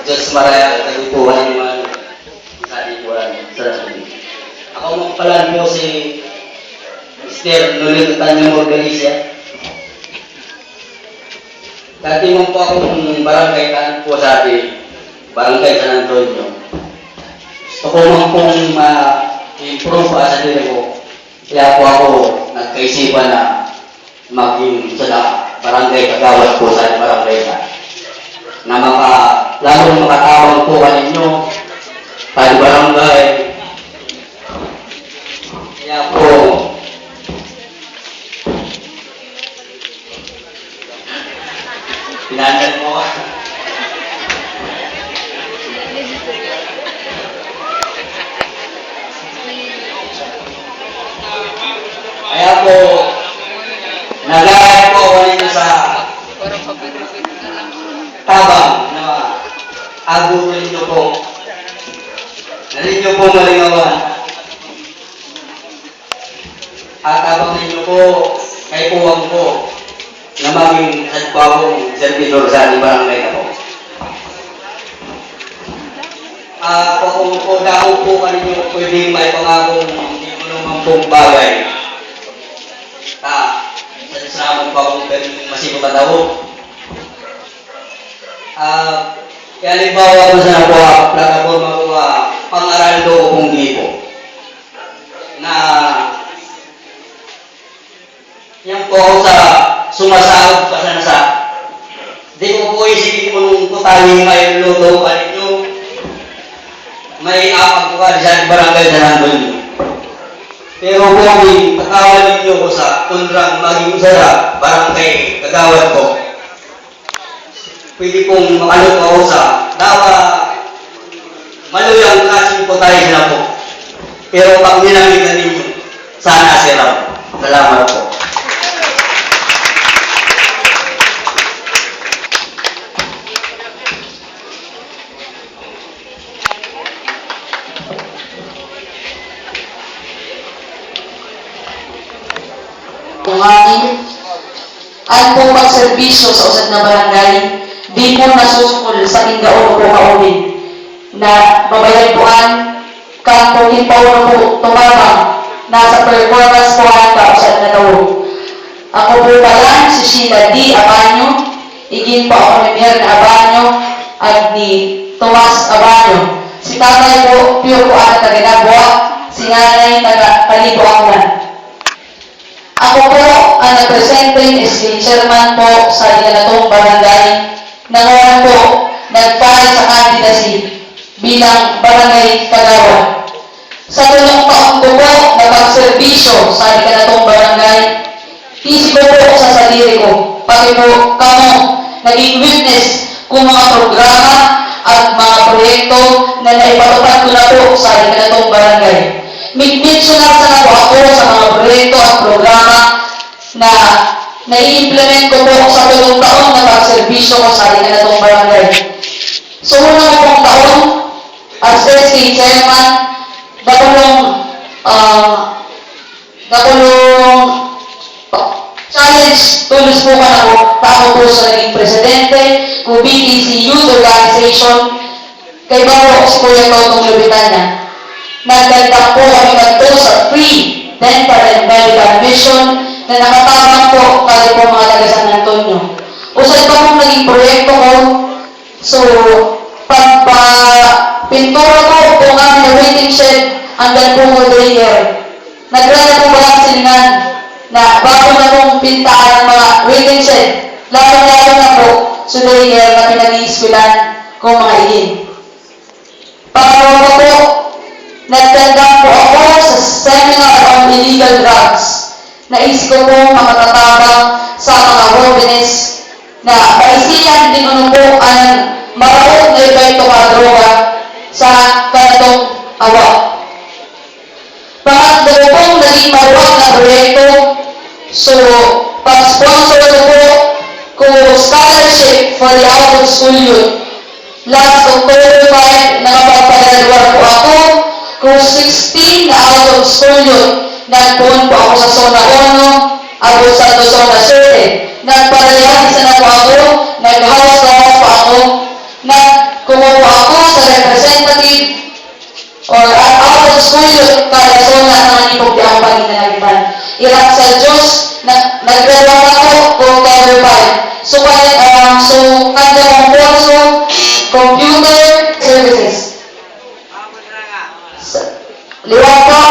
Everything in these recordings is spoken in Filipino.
Diyos maraya kagipuhan yung mga katikuhan sa nasunod. Ako magpalan po si Mr. Nulit Tanyong Organisa. Dati mo po akong barangay taan po sa atin, barangay San Antonio. Gusto ko man pong ma-improve sa diri ko. Kaya po ako nagkaisipan na maging sa barangay kagawad po sa barangay na lalong makatawang po kaninyo sa barangay. Kaya po pinandan mo. Kaya po nagaya po ako nito sa tabang na ago ninyo po. Narinyo po malingawan. At tabang ninyo po kay puwang po na maging hadpawong servidor sa ating barangay na po. Kung po dako po kaninyo pwedeng may pangakong hindi mo naman pong bagay. Sa pa kung masih patawag. Kaya halimbawa ko sa plataforma ko pang-aral do kung gipo na yung po ako sa sumasahod pa sa nasa di ko po isipin ko nung kutaling may luto pa ninyo may apag ko ka sa barangay sa nandun. Pero kung kakawan ninyo ko sa kundrang maging usara barangay kagawad ko, pwede pong makalot ako sa dawa maluyang kasing po tayo sila po. Pero pag nilangitan ninyo, sana sila. Salamat po. Kung amin, ang pong magserbisyo sa usad na barangay, di po nasusukol sa tindaon po kaunin na babayagpuan kang po himpaw po tumabang nasa performance po ang kausad na daw. Ako po pala si Sheila D. Abanyo, igin po ako ni Mayor na Abanyo at ni Tomas Abanyo. Si tatay po, Pio po ang taga-Nabua, si nanay taga-Kalibo Aklan. Ako po ang nag-presenting SK Chairman po sa Iganatong Barangay na ngayon po nag-file sa candidacy bilang Barangay Kagawad. Sa tulong taon ko po na pagserbisyo sa Iganatong Barangay, isip ko po sa sarili ko, pati po kamo naging witness kung mga programa at mga proyekto na naipatupad ko na po sa Iganatong Barangay. Mentional sa ako sa mga proyekto at programa na nai-implement ko po sa tulong taon na pagserbisyo ko sa Iganatong Barangay. So, unang pong taon, as SK Chairman, challenge tulos po ka na po, tao po sa naging presidente, kung BTC Youth Organization, kay Baro si Kuya Totong Lubitan niya. Nagdagdag po kami nagto sa free dental and medical mission na nakatabang po kali po mga taga San Antonio. Usad pa pong naging proyekto ko, so pagpa-pintura ko po kami na waiting shed hanggang po mo layer. Nagrana po ba ang silingan na bago na pong pintaan ng mga waiting shed, lalo-lalo na po sa layer na pinag-iiskulan kong mga igin. Pangalawa po, nagtandang po ako sa seminar on illegal drugs. Naisip ko po makatatapang sa mga holiness na maisiyan din ano po ang maraot na epekto mga droga sa kanatong awa. Pangatlo pong naging maruwag na proyekto, so pag-sponsor ko po ko scholarship for the out of school youth. Last October 5, nakapagpadalawar po ako kung 16 na out of school yun. Nagpuon po ako sa Zona 1, abot sa Zona 7. Nagpadayahan isa na po ako, nag-house na po ako, kumuha ako sa representative or out of school yung karason na nanipog di ako paginanagitan. Irak sa Diyos, nag-graduate ako kung cover 5. So, kanya mong kurso, computer services. Liwag po,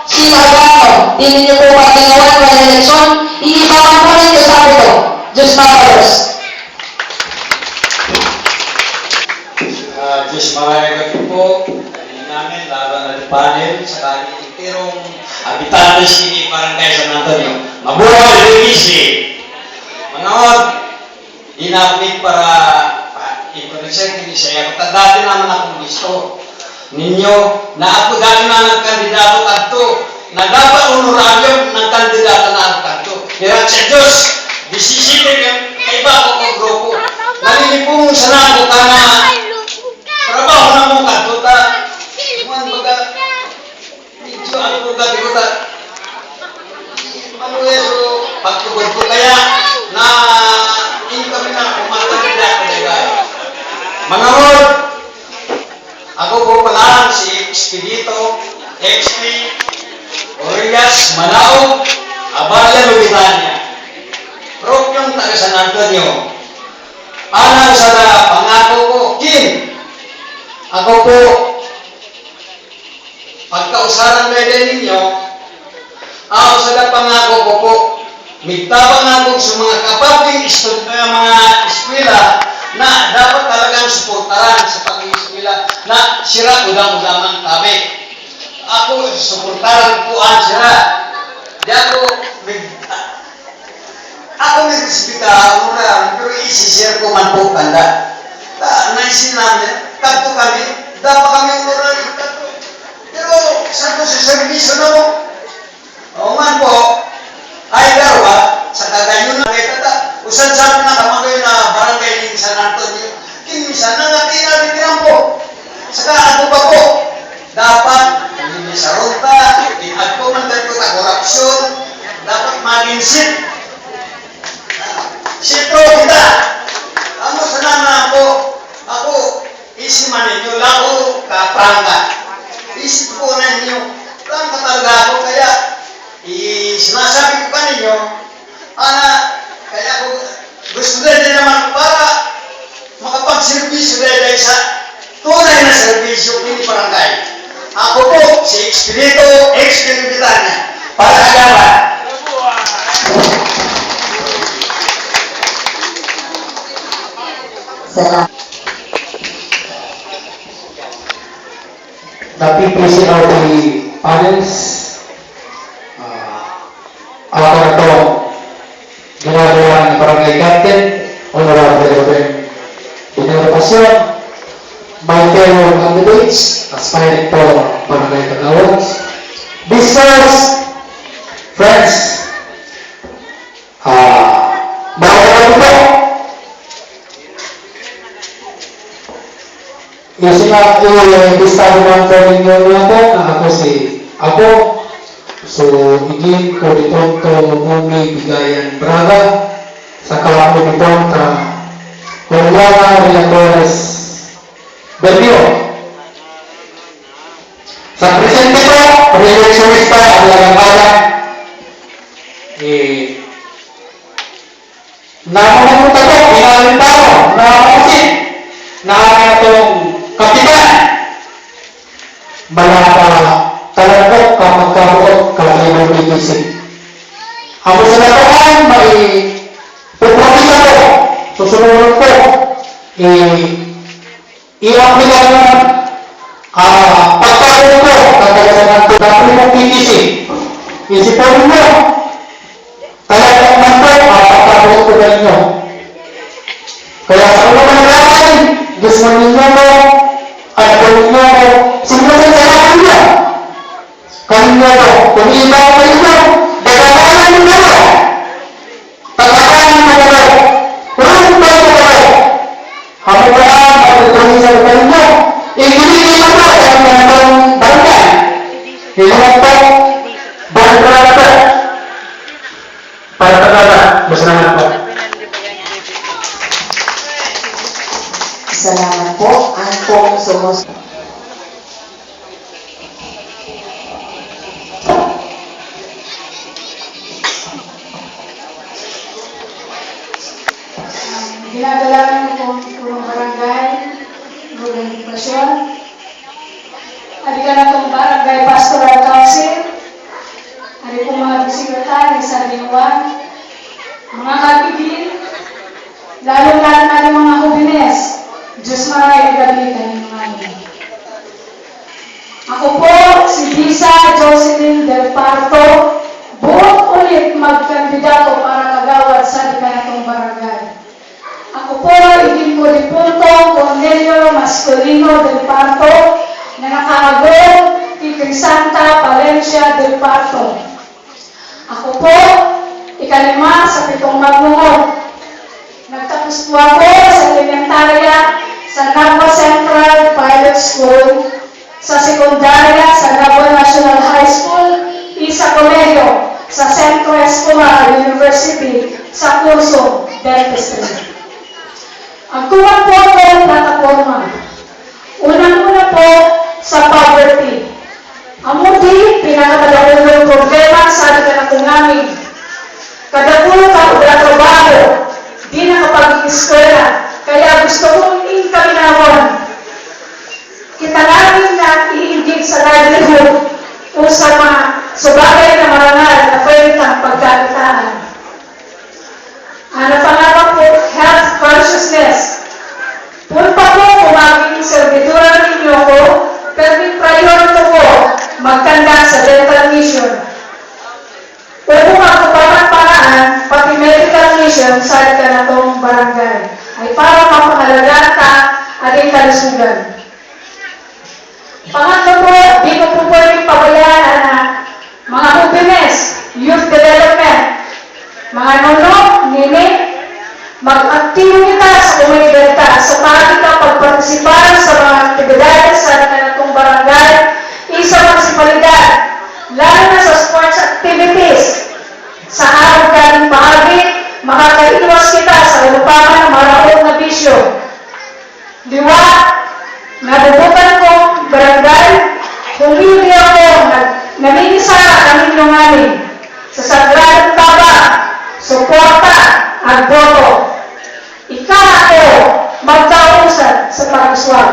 si Magano, hindi niyo po maginawan ng eleksyon, iibakan po ninyo sa ito. Diyos Mapalos. Diyos marami po, kanina namin, laban na panel, sa kanyang itirong habitante sini Barangay San Antonio. Mabuhay Luisi! Manood, inapit para i-present ini saya. Dati naman akong gusto ninyo na ako dati na nagkandidato kanto na dapat honorarium ng kandidato na ako kanto. Kaya sa Diyos, disisipin yung kaiba ko ko grupo. Nalilipong sana ako ka na trabaho na mo kanto ta. Kuman baga, medyo ako gati ko ta. Ano yeso, pagtugod ko kaya na income na kumakandidato na gaya. Mga Lord, ako po pala si Expedito XP Orias Manao Abaya Lubitania. Propyong taga San Antonio. Alang sa pangako ko, Kim, ako po, pagkausaran medyo ninyo, ako sa pangako ko po, migtabang ako sa mga kapatid mga eskwela na dapat talagang suportaran sa pag-eskwela na sira udang-udamang tabi. Ako suportaran po ang sira. Di ako nag-resbita, pero isi-share ko man po kanda. Naisin namin, kanto kami, dapat kami umuran yung kanto. Pero saan ko sa servisyo na mo? O man po, ay darawa, sa kagayon na kayo tata, usan sabi na kamagay na barangay ni San Antonio, kimisan na natin natin po. Saka ako pa po, dapat, hindi sa ronta, at po man tayo na korupsyon, dapat maginsit. Sito kita, ano sana na ako, isiman ninyo, lako kaprangga. Isip ko na ninyo, prangga talaga ako, kaya, sinasabi ko pa ninyo, kaya ako gusto din naman para makapag-servisyo dahil sa tunay na servisyo kini barangay. Ako po, si Expedito Expeditania, para agawan. Salamat. The people of the panels, ako na ito, ginagawa ng Barangay Captain, Honorable Ruben Pinero-Pasyon, my fellow candidates, aspiring for Barangay Tagawag, visitors, friends, magandang po. Yung i-listahan ng training nyo ako, na ako, so, igin ko dito mumi bigayan Braga, sa kalamo nito, Juliana Villatores Bermio. Sa presente ko, re-electionista, Ablagang nakamunta ko, inalim tao, nakakasin, nakakatong kapitan, malaka talaga kapagkabuot kalagay ng PTC. Ako sa natawan, may pupromisa ko, susunod ko, i-apply ko pagkabuot ko, katalasan ng dapli ng PTC. Isipon mo, talagang man po, pagkabuot ko na ninyo. Kaya sa mga manalaman, gusto ninyo mo, at kung ninyo mo, simulan sa kanyo. Kanyo mo, kung iba ko ninyo, dagagalan ninyo mo. Tagakanan mo mo, kurang ba mo mo. Ako ba ang pagtutuloy sa kanyo? Ibigay mo po sa mga barangay. Hilong po, barangay po. Para tagala, basta naman po. dinadalanan ko ng barangay, ng edukasyon. Adi ka na itong barangay pastoral council, adi po mga bisikatan, isa dinuan, mga kabigin, lalo-lalo na yung mga hubines, Diyos maray gamitan yung mga amin. Ako po, si Lisa Jocelyn Del Parto, buot ulit magkandidato para kagawad sa Dikanatong Barangay. Ako po, ibig ko di punto Cornelio Mascolino Del Parto, na nakaagong kay Santa Valencia Del Parto. Ako po, ikalima sa 7 magnungod. Nagtapos po ako sa elementarya sa Nagua Central Pilot School, sa sekundarya sa Nagua National High School, isa kolehiyo sa Centro Escolar University sa kurso Dentistry. Ang kuwan po ko ang plataforma. Unang-una po sa poverty. Ang mudi, pinakamadalawang problema sa Dikanatong namin. Kadapulo ka o trabaho, di nakapag-eskwela, kaya gusto kong inkaminawan. Kita namin na iindig sa livelihood o sa mga subagay na marangal na pwede kang pagkakitaan. Ano pangalawa po, health consciousness. Punta po kung maging servidura ninyo ko, pero may priority po magkanda sa dental mission. Upang magpapalang paraan, pati medical mission sa Dikanatong Barangay ay para mapangalagaan ka ating kalusugan. Pangatlo po, di ko po pwedeng pabayaan na mga hubines, youth development, mga nono, nini, mag-aktibo kita sa komunidad sa praktika pagpartisipan sa mga aktibidades sa Dikanatong Barangay, isa munisipalidad, lalo na sa sports activities. Sa araw galing bahagi, makakaiwas kita sa ulupangan ng maraot na bisyo. Diwa, nabubutan kong barangay, humili ako, naminisara ang inyong amin sa sagradang taba, suporta at boto. Ika ako magkausap sa pag-uswag.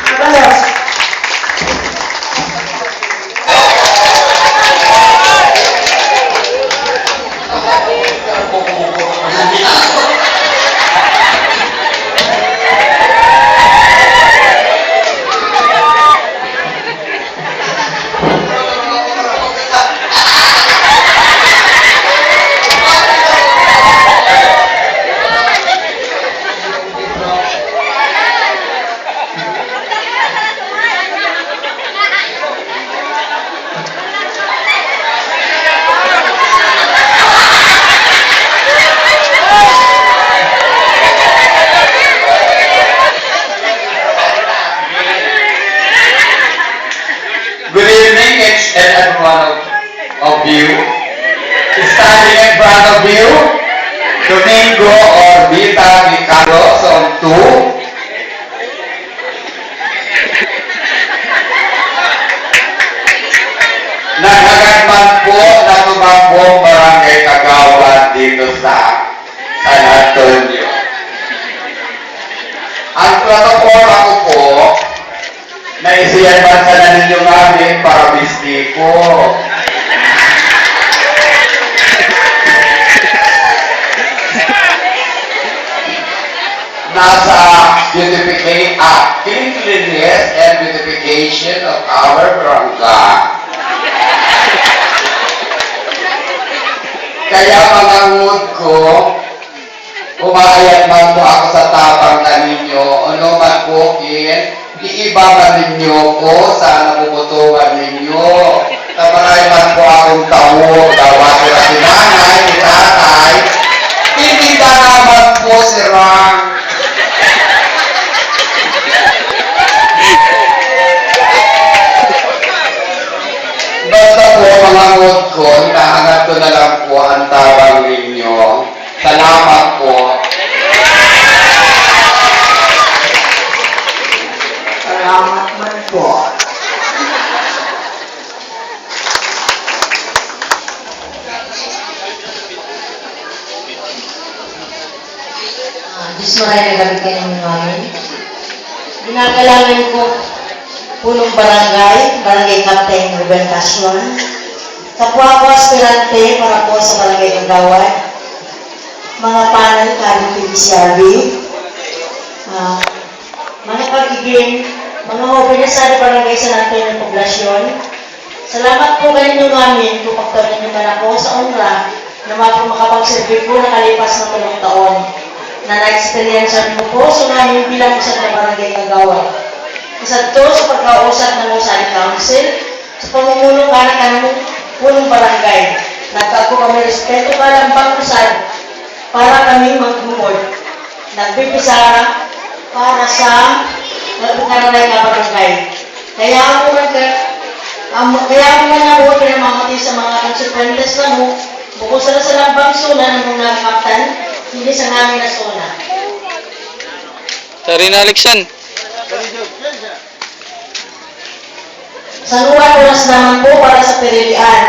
Magalos. Good evening, each and every one of you. Standing in front of you, Domingo Orbita Ricardo, Zone 2. Naghagatman po na tumakbong barangay kagawad dito sa San Antonio. Ang plataforma ko po, naisiyan bansa na ninyo namin para bistiko. Nasa cleanliness and beautification of our barangay. Kaya mga ngud ko, umaayat man po ako sa tapang na ninyo, ano man po iiba man ninyo ko sa napuputuhan ninyo. Tamaray man po akong tawag, dapat ko si nanay, si tatay, hindi ka naman po si Rang. Basta po mga ngod ko, hinahanap ko na lang po ang tawag ninyo. Salamat po. Salamat man po. Diyos maraming gamit kayo ng namin. Ginagalangan ko punong barangay Captain Ruben Casuan. Kapwa ko aspirante para po sa barangay Kagawad. Mga panel, Kari PCRB. Mga pagiging, mga hobi sa barangay San Antonio ng Poblasyon. Salamat po kayo namin kung pagtawin niyo man ako sa onra na makapagserve po na kalipas ng 3 taon na na-experience mo po sa namin bilang isang na barangay Kagawad. Isa to sa pagkausap ng Musali Council sa pamumuno para kanong punong barangay. Nagkago kami respeto para ang pag-usad para kami mag-humod. Nagbibisara para sa nagkaroon na barangay. Kaya ako nga po pinamamati sa mga konsekwentes na mo, bukod sa lambang suna ng mga kaptan, hindi sa namin na suna. Sarina Alexan. Sa nuwan oras naman po para sa pilihan,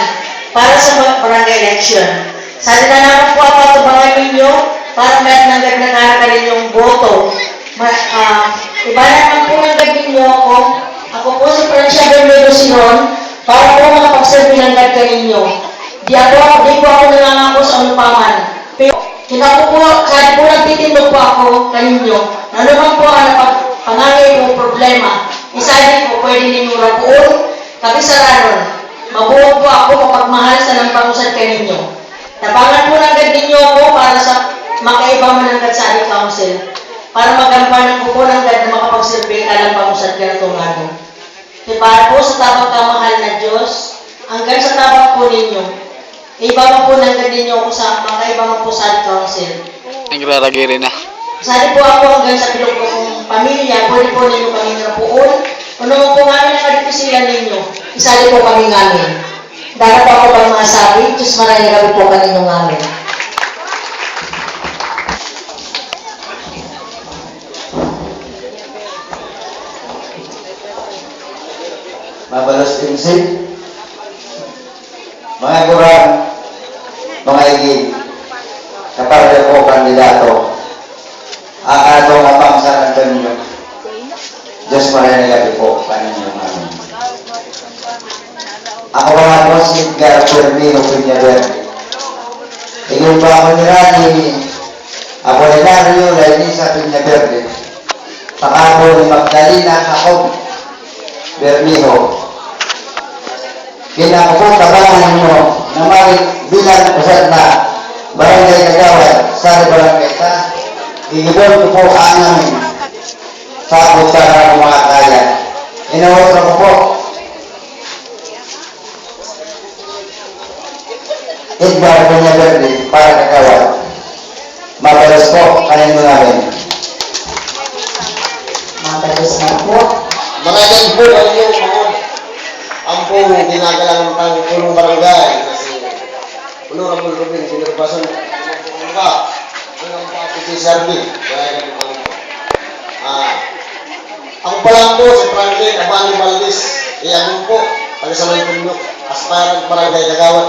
para sa barangay election. Sa naman po ako ito mga ninyo, para may nagagnakaraka rin yung boto. Iba naman po ng ninyo ako po si Francia Bermedo Siron, para po makapagserve ng gagka ninyo. Di po ako nangangako sa unupaman. Pero kahit po nagtitindog po ako kaninyo, ano naman po ang pangangay po problema. Isa din po pwede ninyo rapuon, kabisaranon. Mabuhog po ako kapag mahal sa ng pangusad kaninyo. Tabangan po ng ninyo ako para sa makaiba mananggat sa ating council. Para magampanan ko po ng gad na makapagsilbi ka ng pangusad ka na tungado. Para po sa tabang kamahal na Diyos, hanggang sa tabang po ninyo, iba po ng gad ninyo ako sa makaiba po sa ating council. Nagraragiri na. Sali po ako hanggang sa pilog ko kong pamilya, pwede po ninyo kami napuon. Kung naman po namin ang kadipisilan ninyo, isali po kami namin. Dapat po ako pang masabi, Diyos maraming gabi po kanino namin. Mabalos Tinsip, mga kurang, mga igid, kapag po kandidato, ang atong apang San Antonio, Diyos maraming gabi po kanino namin. Ako mga po si Edgar Permino Piñaverde. Tingin pa ako ni Apolinario Lainisa Piñaverde. Pakako ni Magdalena Jacob Bermejo. Kinakapuntabangan ninyo na bilang usad na barangay Kagawad sa barangay ta. Igibon ko po ang namin sa pagkara ng mga kaya. Inawatra ko po Edgar Piñaverde para Kagawad. Mabalas po kanino namin. Mabalas na po. Maraming po ang inyong ang po ginagalang ng punong barangay kasi Honorable Ruben Sinurbason ka ang mga si Serbi ako pa lang po si Franklin Abani Valdez iyan po pag-isamay po aspirant barangay Kagawad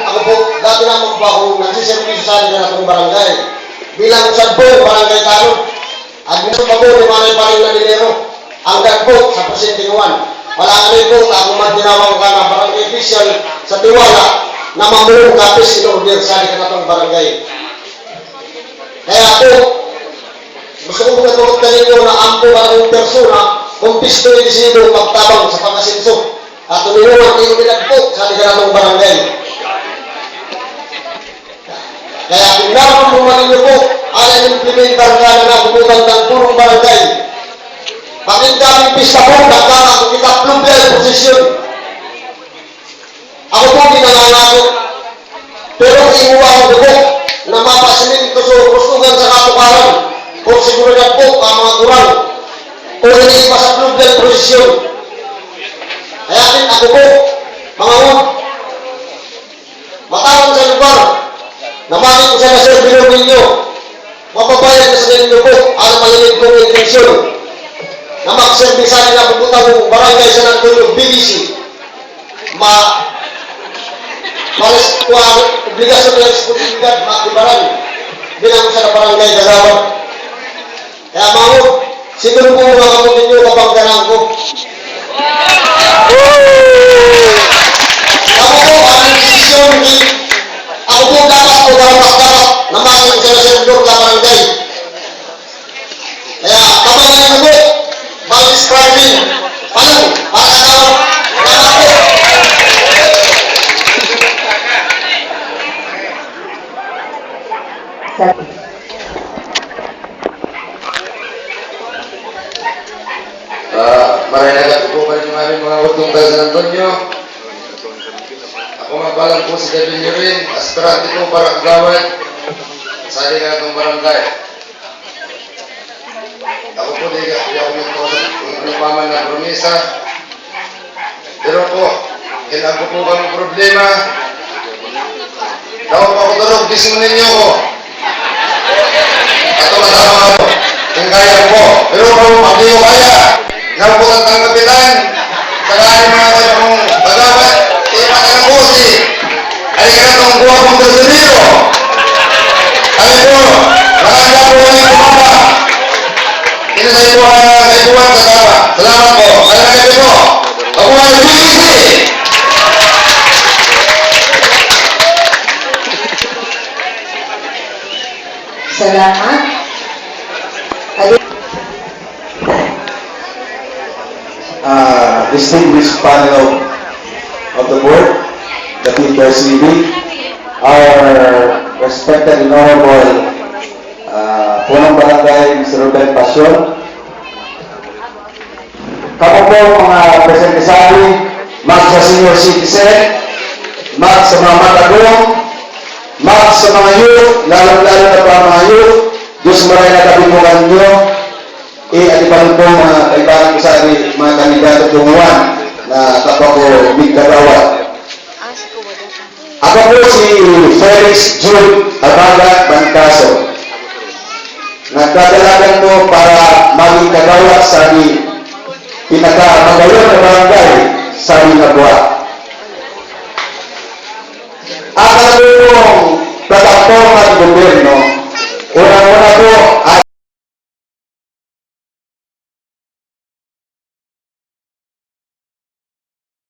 ako po dati naman po ako nagsiservisyo sa atin na itong barangay bilang usad po barangay Talon at gusto pa po lumanay pa rin na dinero hanggang po sa presintinguan. Wala kami po na ako man tinawag ka na barangay official sa tiwala na mamulong kapis in-order sa akin na itong barangay. Kaya po, gusto ko po natulog ka ninyo na ampo ang persona kung pisto yung disido magtabang sa pag-asinso at tuminuan inumilag po sa akin na itong barangay. Kaya kung naman po ninyo po ang implementar ka na nabubutan ng punong barangay. Bakit daming pista po, nagkaka kung kita plumbel posisyon. Ako po ginangangato. Pero iuwa ko po na mapasimin ko sa kustugan sa katukaran. Kung siguridad po ang mga kurang. O hindi pa sa plumbel posisyon. Kaya ako po, mga matawag sa lugar. Namanin ko sa nasir bilog ninyo. Mapabayad na sa ninyo po ang malimit kong intensyon na magserbisan na pupunta mo barangay San Antonio, BBC. Malis ko ang obligasyon ng responsibilidad, makibaran. bilang isa na barangay kagawad. Kaya mahal, siguro po mga kamutin nyo kapangganan ko. Ako po, ang desisyon ni ako po dapat o dapat naman yung senador na barangay. Kaya kapangalan na po, mag-describing, palang, makakawag, salamat po. Maranagat po pa rin yung aming mga utong tayo San Antonio. Ako mabalang po si David Yurin, aspirante po para kagawad sa ating atong barangay. Ako po di ako may paman na promesa. Pero po, kailan po kami problema. Daw po ako tulog, gising ninyo ko. Ato masama ako. Yung kaya po. Pero kung pag iyo kaya, nabutan kang kapitan, sakaling mga kayo kong bagawat, ipat ang busi. Halika na itong buwan kong terseniro. Kami po, nakanda po kami kumama. Inasay po ang kaibuan sa kama. Salamat po. Salamat kayo po. Ako ang BBC. Salamat. Distinguished panel of the board, the PRCB, our respected and honorable Punong Barangay, Mr. Ruben Pasyon, kapo po mga presentisabi, mag sa senior citizen, mag sa mga matagong, mag sa mga youth, lalong-lalo na pa mga youth, Diyos maray na kabimulan nyo, atipan po mga kaibahan ko sa mga kandidato tunguan na kapwa ko Migdagawa. Ako po si Felix Jude Abaga Bancaso. Nagkadalagan po para maging kagawa sa pinakamagayon na barangay sa Minagua. Ang ano pong plataforma ng gobyerno, unang-una po ay